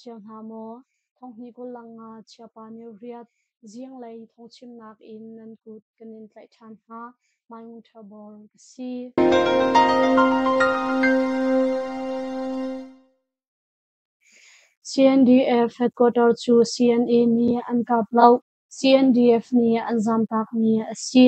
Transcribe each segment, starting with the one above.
chiang hamo thong hi ko langa chiapa ni riat jiang lei thong chim nak in nan kut kanin tlai than ha mai thabor si CNDF headquarter chu CNA ni an kaplau CNDF ni an zamtak ni asi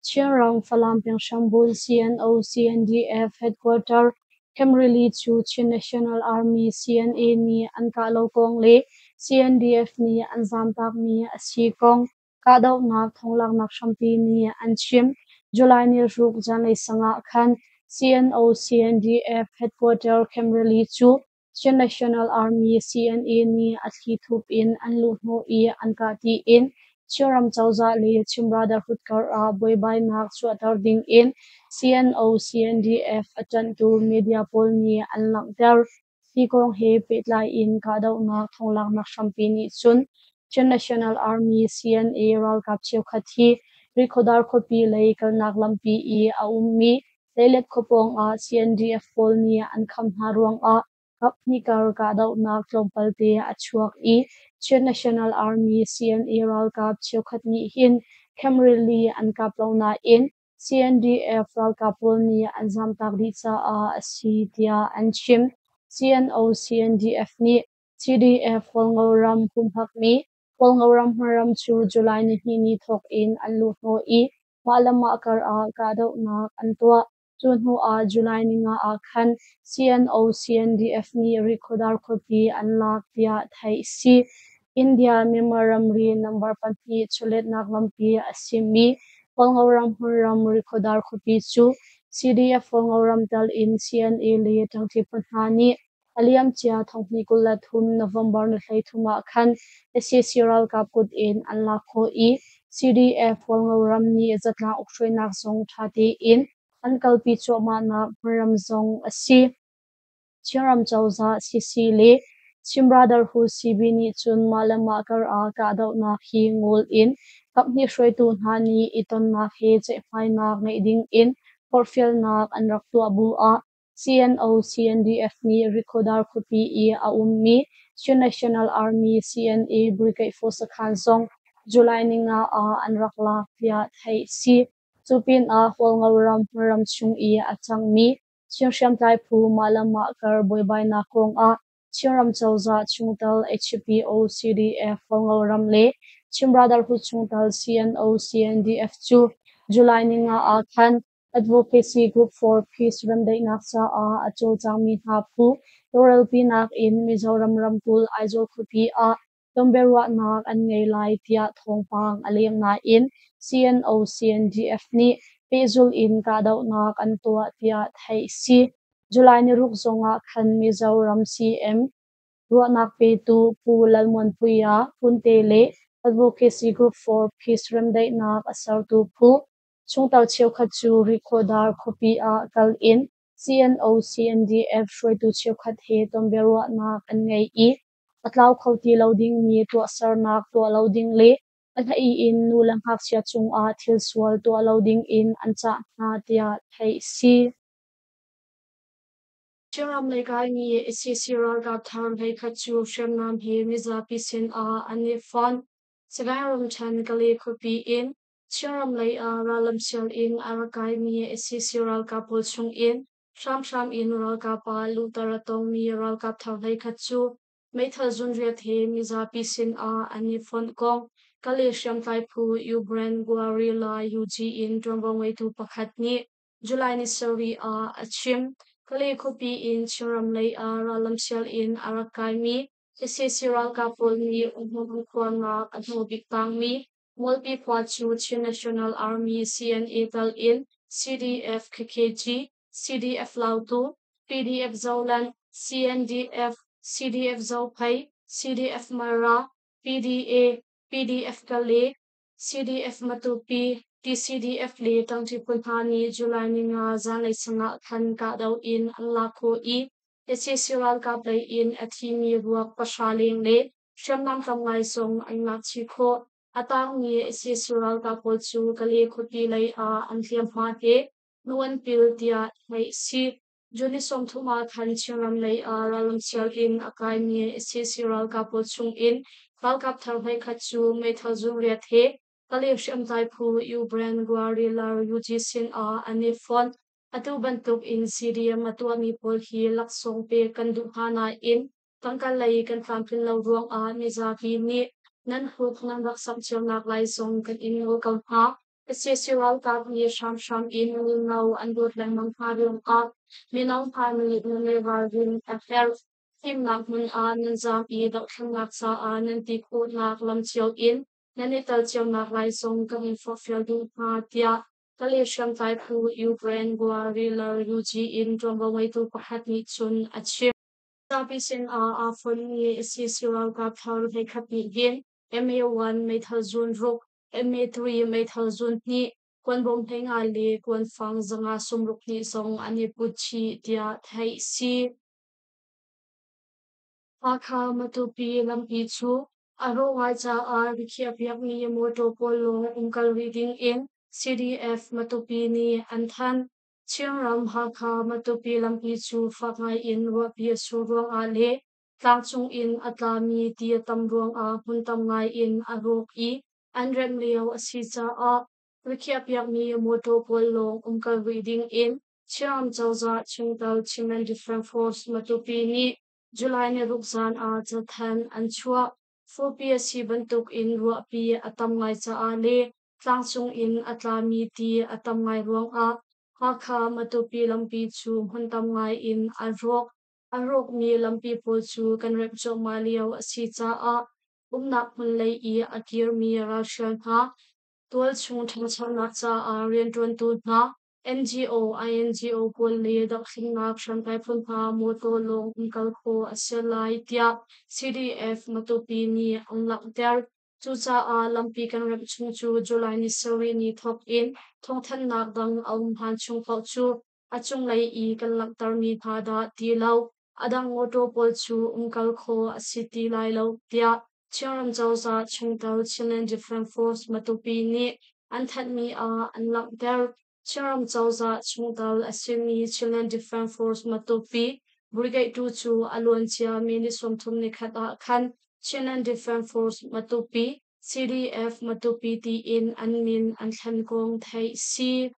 Chiang Falam Peng Shambul CNO CNDF headquarter Kemrili chu Chin National Army CNA ni an ka lo kong le CNDF ni an zamtak ni asi kong ka dau nak thonglak nak shampi ni an chim July ni ruk janai sanga khan CNO CNDF headquarter Kemrili chu Chin National Army CNA ni athi thup in an lu no I an ka ti in Chiram Chauza le Chim Brotherhood kar a boy by nak chuatar ding in CNO CNDF atan tu media poll ni an lang der ti kong he petlai in ka dau nak thonglak nak shampi ni chun Chin National Army CNA ral kap cheu khathi rikhodar khopi lei karnak lampi I a ummi leilet khopong a CNDF poll ni an kham ha ruang a kapni kar ka dau nak tlompalte achuak I Chin National Army CNA ral kap cheu khatni hin Kemrili an kaplona in CNDF ral kapol ni an zamtak di cha a asitia an chim CNO CNDF ni CDF Holngoram humhak mi Holngoram haram chu July ni thok in an lu no I malama kar a ka dau nak an tua chun hu a July ni nga a khan CNO CNDF ni rikhodar khopi an lak tia thai si India Memoram Ri number panti chulet nak lampi asimi Holngoram huram rikhodar khopi chu CDF Holngoram tal in CNA le tangthi panhani aliam chia thongni kulla thum November na hlei thuma khan SCCRAL kaput in an la kho I CDF Holngoram ni zatla ukhroi nak song thati in an kalpi choma na huram zong asi Chiram Chauza Sicily Chim Brotherhood CB ni chun malama kar a ka dau na hi ngol in kapni hroi tu hani iton na he che phai nak nei ding in porfial nak an rak tu abu a CNO CNDF ni rikhodar khopi I a ummi Chin National Army CNA Brigade Force Khan Song July ninga a an rak la pia thai si chupin a Holngoram ram chung I a changmi Chiang Thai Phu malama kar boy by na kong a Chiram Chauza chungtal HPO CDF Holngoram le Chim Brotherhood chungtal CNO CNDF chu July ninga a khan Advocacy Group for Peace Ramdai Naksa a achol changmi ha phu Laurel Pinak in Mizoram Rampul Aizol Khupi a Tomberwa nak an ngei lai tia thongpang aleng na in CNO CNDF ni Pezul in ka dau nak an tua tia thai si July ni ruk zonga khan Mizoram CM ruak nak pe tu pu lalmon puya puntele Advocacy Group for Peace Ramdai nak asar tu pu chungtal cheu khat chu rikhodar khopi a kal in CNO CNDF shroi tu cheu khat he tomberwa nak an ngei I atlaw khoti loading ni tu asar nak tu loading le athai in nulang hak sia chung a thil swal tu loading in ancha na tia thai si Chiram lekai ni SCCRAL ka thar hei khachu shemnam he miza pisin a anifon Segarum chan kali khopi in Chiram lei a ralam sial in arakai ni SCCRAL ka polchung in sham in ral ka pa lutaratong ni ral ka thar hei khachu Meithal Junriat he miza pisin a anifon kong kali shyam tai phu Ubren Guarilla UG in Drongongwei tu pakhat ni July ni sari a achim kali khopi in Chiram lei a ralam sial in arakai mi SCCRAL ka pol ni umhukwa nga adhobik tang mi Molpi Pwachu Chin National Army CNA tal in CDF KKG CDF Lautu PDF Zaulan CNDF CDF Zaupai CDF Mara PDA PDF Kale CDF Matupi TCDF le tangchi punhani July ni nga zanai sanga khan ka dau in Allah ko I SCCRAL ka play in athimi ruak pashaleng le shamnam tamngai song ang nak chi kho atang ni SCCRAL ka polchu kali khopi lai a anthliam ma he nuan pil tia mai si Juni somthuma than chiram lei ralam sial in akai ni si siral kapul chung in kal kap thar hai khachu me thazu riat he kalif sham tai phu u brand gwari lar UG sin ani phone atu bantuk in CDM atu ami pol hi laksong pe kan du hana in tangkal lai kan fampin lo ruang ni za ki ni nan huk nan rak sam chiam nak lai song kan in ngol kam ha si siral kap ni sham sham in nau andur lang mang ha riong Minong family Univargin affair Tim nak mun nan zam I dok thang nak sa nan ti ko nak lam chiao in nan ital chiao nak lai song kang info fiel du pa tia kali siyam tai pu Ukraine guari lar UG in tromba way tu pahat ni chun achim sabi sin afon ni si siral ka thar he khapi gin MA1 may thal zun ruk MA3 may thal zun ni kwan bom theng ali kwan fang zanga sumruk ni song ani puchi tia thai si Akha matupi lampi chu aro wai cha rikhiap yak ni moto polo ungkal reading in CDF matupi ni anthan chiram hakha matupi lampi chu fakai in wa pi surong ale tlang chung in atlami ti tamruang huntam ngai in arok I anrem leo asicha rikhiap yak ni moto polo ungkal reading in chiram chawza chungtal chimen different force matupi ni July ni ruksan chathan anchua phopia si bantuk in ruapi atam ngai cha ale tlangchung in atlami ti atam ngai ruang hakha matupi lampi chu huntam ngai in arok mi lampi pol chu kan rep cho maliao asi cha umnak mun lei I akir mi rasian ha tual chung thang chang nak cha rian tuan tu na NGO INGO pol le dak khing nak shan kai phun pha moto long kal kho aselai tia CDF matopi ni anglak der chu cha lampi kan rep chung chu July ni sawi ni thok in thong than nak dang aum han chung pau chu achung lai I kan lak tar mi pha da ti lo adang moto pol chu kal kho city lai lo tia chiram chawza chungtal chilen different force matopi ni anthat mi anlak der chiram chawza chungtal asimi chilen different force matopi brigade tu chu alon chia mini somthum ni khata khan chilen different force matopi CDF matopi ti in anmin anthan kong thai si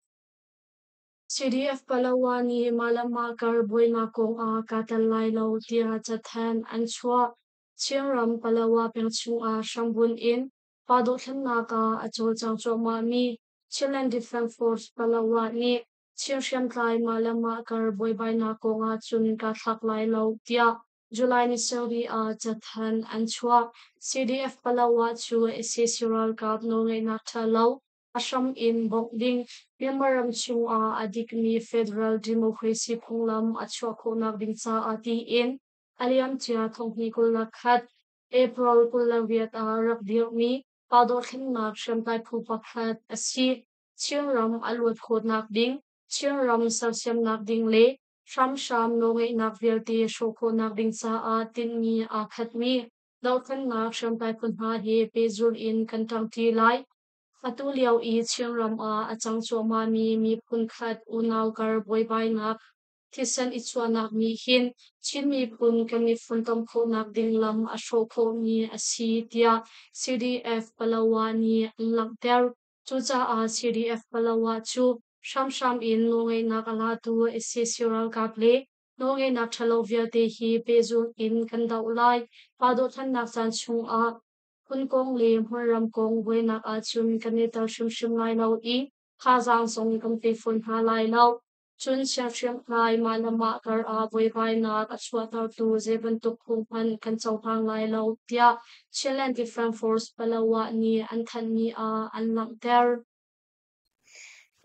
CDF Palawani Malama Karboina Kong Katalai Lau Tia Chathan Anchua Chiram Palawa Pengchu Shambun in Padothan Naka Achol Changcho Mami Chilen Defense Force Palawani Chirsham Klai Malama Karboi Baina Kong Chun Kathak Lai Lau Tia July ni Saudi Chathan Anchua CDF Palawa Chu Essential Kap No Ngay Nakta Lau Asham in Bokding Memorandum chung adik ni Federal Democracy Phonglam achwa khonak ding cha ati in aliam chia thongni kulna khat April kulna viat rak dir mi pado khin nak sham tai phu pakhat asi chiram alwat khot nak ding chiram sarsiam nak ding le sham sham no ngai nak vial ti sho kho nak ding cha tin mi khat mi daw khan nak sham tai phun ha he pezul in kantang ti lai Atuliao I chiram achang cho mi pun khat unaw kar boy bai nak tisan ichwa nak mi hin chin mi pun kami fun tom kho nak ding lam a sho kho mi a si tia CDF palawani lang ter chu cha CDF palawa chu sham sham in no ngai nak ala tu essential kaple no ngai nak thalo via te hi pezu in kan dau lai pado than nak chan chung kun kong le hmaram kong we nak chun kaneta shum shum lai lau I khazang song kam te fun ha lai lau chun sham sham lai manama kar boy vai nak achwa tar tu zeban tu khung pan kan chaw hang lai lau tia chilen different force palawa ni anthan ni anlang ter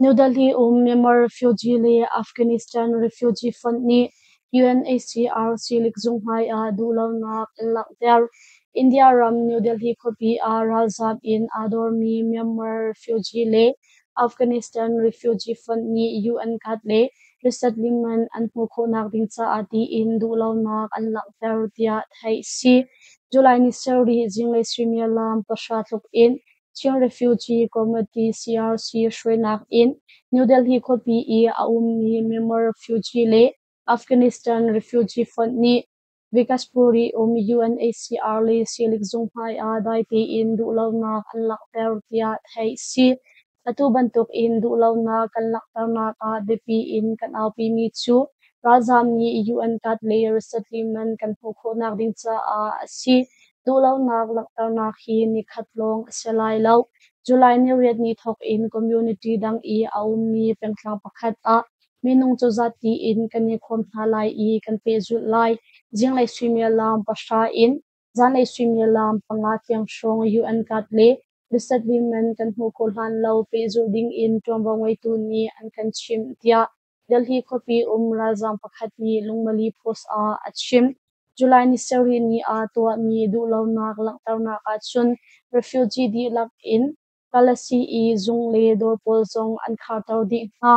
New Delhi Myanmar Refugee le Afghanistan Refugee Fund ni UNHCR silik zunghai dulo nak lak ter India ram New Delhi kopi Ralzab in Adormi Myanmar Refugee le Afghanistan Refugee Fund ni UN kat le resettlement an mukho nak ding cha ati in dulo nak an lak ter tia thai si July ni seri jingle streamia lam pashatluk in Chiang Refugee Committee CRC Shrinak in New Delhi kopi aum ni Myanmar refugee le Afghanistan Refugee Fund ni Vikaspuri UNHCR le silik zunghai a daiti in dulovna kanlak pertia thei si atu bantuk in dulovna kanlak tarna ka depi in kan aupi mi chu razam ni UN kat le resettlement kan phokho nak ding cha a si dulovna lak tarna khi ni khatlong selai lo July ni riat ni thok in community dang I aum mi pengtlang pakhat a minung chu zati in kan ni khom thalai I kan pe zut lai jing lai swimia lam pasha in zan lai swimia lam panga tiang shong UN kat le resettlement kan hu ko han lo pe zut ding in tomba ngoi tu ni an kan chim tia Delhi kopi razam pakhat ni lungmali post a achim July ni seri ni a to mi du lo nak lak tar na ka chun refugee di lak in kalasi I zung le dor pol zong an khartaw di ha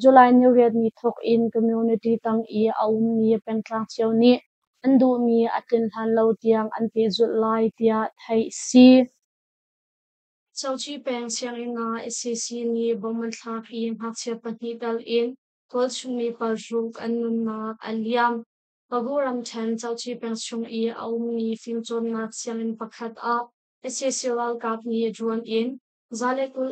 July ni riat ni thok in community tang I aum ni pengtlang chiao ni andu mi atin han lo tiang an pe zut lai tia thai si Chauchi peng siang ina SCC ni boman thak I haksia pahni dal in kol chumi parjuk anun na aliam paguram chan chauchi peng chung I aum ni filchon na siang in pakhat a SCC wal kap ni juan in zalekul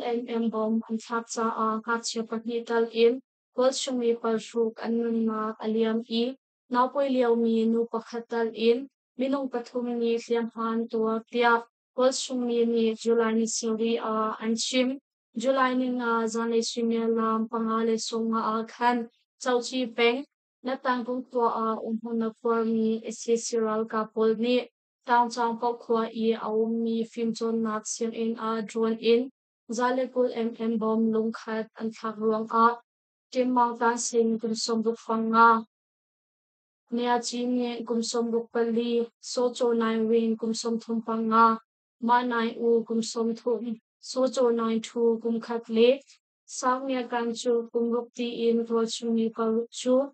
bom an thak cha a haksia pahni dal in kol chumi parjuk anun na aliam I napoi liao mi nu pakhat dal in minung pathum ni hliam han tua tia Kolsumi ni July ni siri a anchim July ni nga zane swimia lam pangale songa a khan chauchi peng na tangkung tua a umhona kwa mi esisiral kapol ni tang chang pok kwa I aum mi filmchon nak siang in a drone in zalekul bom lungkhat an thak ruang a timmang tan sing kumsom duk fanga Nia Jimye kumsom bukpali, socho nine win kumsom thumpanga, ma nine u kumsom thum, socho nine two kumkhatle, samya kanchu kumrukti in rolchumi karuchu,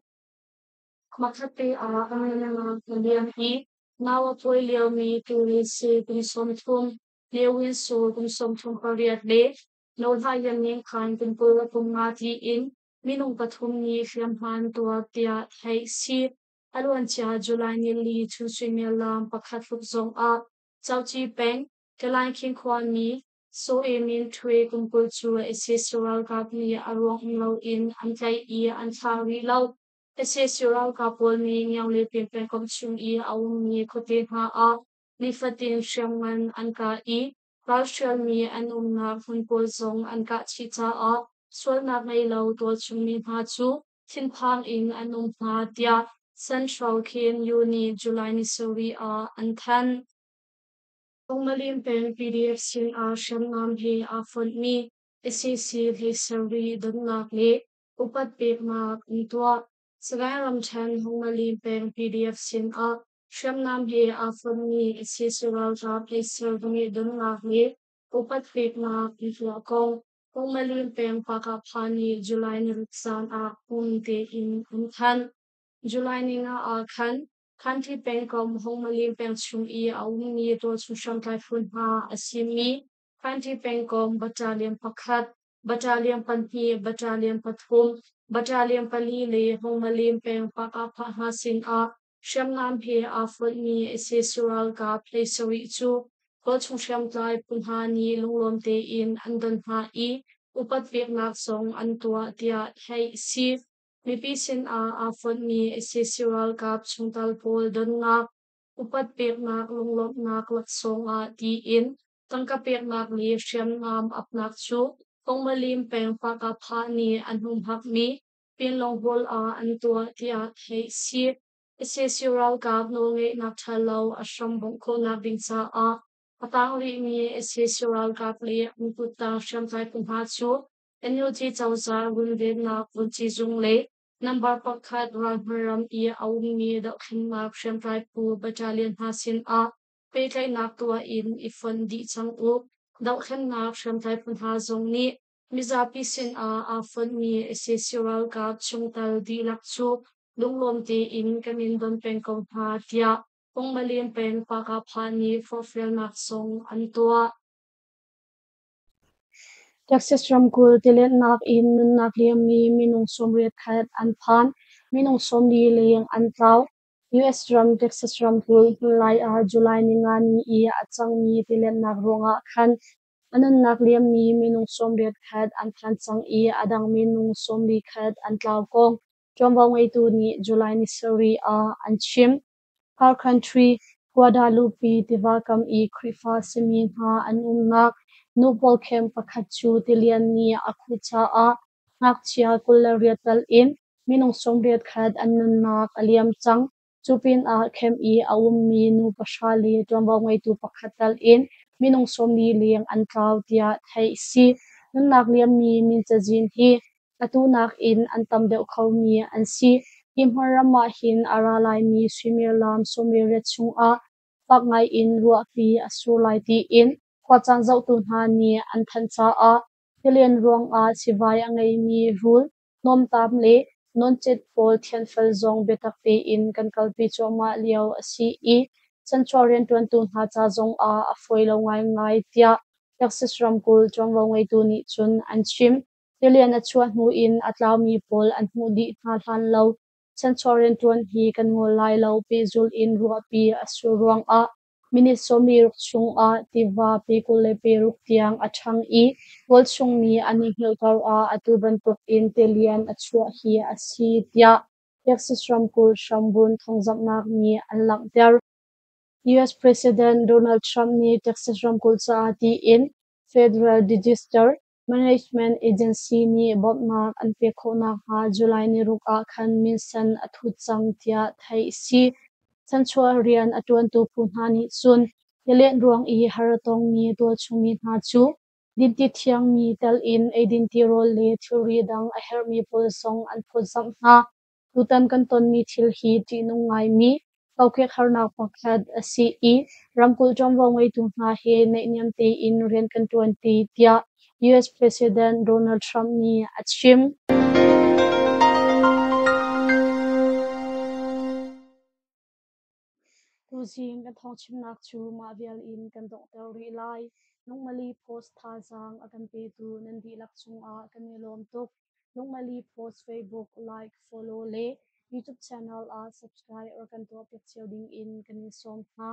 makhate a anana kaliam I, nawa poi liao mi tuli se kumsom thum, lewin so kumsom thum kariat le, no hayan ning khan kumpura kumati in, minung pathum ni fiamhan tua tia hai si, Alwan chia July ni li chu swimia lam pakhat luk zong a chauchi peng kalai king kwan mi so min thwe kumpul chu SSRL kap ni arong lo in antai I an thari lo SSRL kapol ni nyaw le pin pen kom chung I awum ni khote ha a ni fatin shyaman an ka I Raushal mi an na kumpul zong an ka chi cha a swal na ngai lo to chung mi ha chu thin phang in an na tia Central Kien Uni July ni suri a anthan Pongmalim pen PDF sin a shamnam he a font mi SCC he suri dunnak le upat pek mak nitwa Sagayram chan Pongmalim pen PDF sin a shamnam he a font mi SCC ral jab he suri dunnak le upat pek mak nitwa kong Pongmalim pen pakapani July ni ruksan a punte in anthan July ni nga a kanti pengkom hongmalim peng chung I aung ni to chu sham tai phun ha asimi kanti pengkom battalion pakhat battalion panhi battalion pathum battalion pali le hongmalim peng paka pha ha sin a shamnam he a phun ni SSRL ka placery chu ko chung sham tai phun ha ni lunglom te in andan ha I upat pek nak song antua tia hei si Mipisin a afon ni SSRL kap chungtal pol don nak upat pek nak lunglop nak laksong a di in tangka pek nak li siyam ngam apnak chu pongmalim peng pakapha ni anhum hak mi pinlong hol a antua tia hei si SSRL kap no nge nak thalo ashram bongko nak dingsa a patang li mi SSRL kap li angkuta siyam tai pungha chu NUG chawza wundin nak wunchi zung le Number pakhat Raghuram I aung mi da khinmak shampai pu battalion hasin a petlai nak tua in ifon di chang u da khinnak shampai pun ha zong ni mizapi sin a fon mi SSRL ka chungtal di lak chu lunglom te in kamin don pen kom ha tia pongmalin pen paka phani fulfill nak song antua Texas Ramkul tilet nak in nun nak liam ni minung somriat khat an phan minung som li leng an tlau US drum Texas drum kul lai a July ni nga ni I achang mi tilen nak ronga khan anun nak liam mi minung som riat khat an than chang I adang minung som li khat an tlau kong chombaw ngai tu ni July ni sari a an chim Far Country Guadalupe tivakam I Krifa Simin ha an nak nupol kem pakhat chu tilian ni akhucha a ngak chia kul riatal in minung som riat khat an nun nak aliam chang chupin a khem I awum mi nu pashali tombaw ngai tu pakhatal in minung som ni liang an tlau tia thai si nun nak liam mi min chajin hi atu nak in an tam deuh kho mi an si himharama hin aralai mi swimir lam somir ret chung a pakngai in ruwa pi asurlai ti in kwachang zau tu hna ni an than cha a tilian ruang a chivai angai mi rul nom tam le non chet pol thian fel zong betak te in kan kalpi choma liao asi I Centurion 22 hna cha zong a foilo ngai ngai tia Texas ramkul chonglo ngai tu ni chun an chim tilian a chuan hu in atlaw mi pol an hu di hna hlan lo Centurion tuan hi kan ngol lai lo pe zul in ruwa pi asuruang a minit somi ruk chung a tiva pe kule pe ruk tiang a thang I gol chung ni ani hil kar a atu bantuk in telian achua hi asi tia Texas ramkul shambun thongjam nak ni an lang ter US President Donald Trump ni Texas ramkul cha ti in Federal Register Management Agency ni botnak an pe khona ha July ni ruk a khan min san athu chang tia thai si chanchua rian atun tu punha ni chun yelen ruang I haratong mi tol chumi na chu dinti thiang mi tel in identity role le theory dang a her mi pol song an phozam na tutan kan ton mi thil hi ti nungai mi kauke kharna pakhat asi I ramkul jomwa ngai tu na he ne nyam te in rian kan 20 tia US President Donald Trump ni achim tu jing kan thong chim nak chu ma vial in kan dong tel ri lai nungmali post tha jang akan pe tu nan di lak chung a kan ni lom tuk nungmali post Facebook like follow le YouTube channel a subscribe or kan to pek ding in kan ni som ha